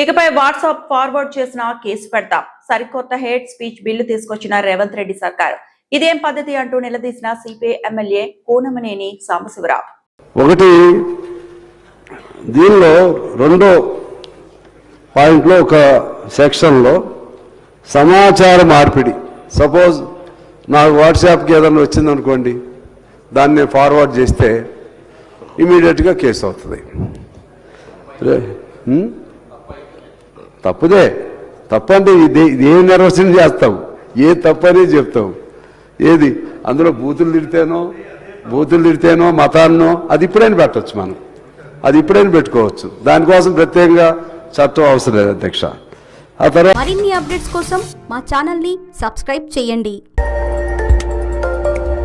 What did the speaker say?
ఇకపై WhatsApp forward చేసిన case పెడతాం. సరికొత్త హేట్ స్పీచ్ బిల్లు తీసుకొచ్చిన రేవంత్ రెడ్డి సర్కార్. ఇదేం పద్ధతి అంటూ నిలదీసిన సిపిఐ ఎమ్మెల్యే కూనమనేని సాంబశివరావు. ఒకటి దీనిలో రెండో పాయింట్లో ఒక సెక్షన్లో సమాచార మార్పిడి, సపోజ్ నాకు వాట్సాప్కి ఏదైనా వచ్చిందనుకోండి, దాన్ని ఫార్వర్డ్ చేస్తే ఇమీడియట్గా కేసు అవుతుంది. తప్పుదే, తప్పంటే ఇది ఏం నిర్వచనం చేస్తావు, ఏ తప్పనే చెప్తావు. ఏది అందులో బూతులు తిడితేనో మతాన్నో అది ఇప్పుడైనా పెట్టవచ్చు, మనం అది ఇప్పుడైనా పెట్టుకోవచ్చు. దానికోసం ప్రత్యేకంగా చట్టం అవసరం లేదు అధ్యక్ష. ఆ తర్వాత మరిన్ని అప్డేట్స్ కోసం మా ఛానల్ ని సబ్స్క్రైబ్ చేయండి.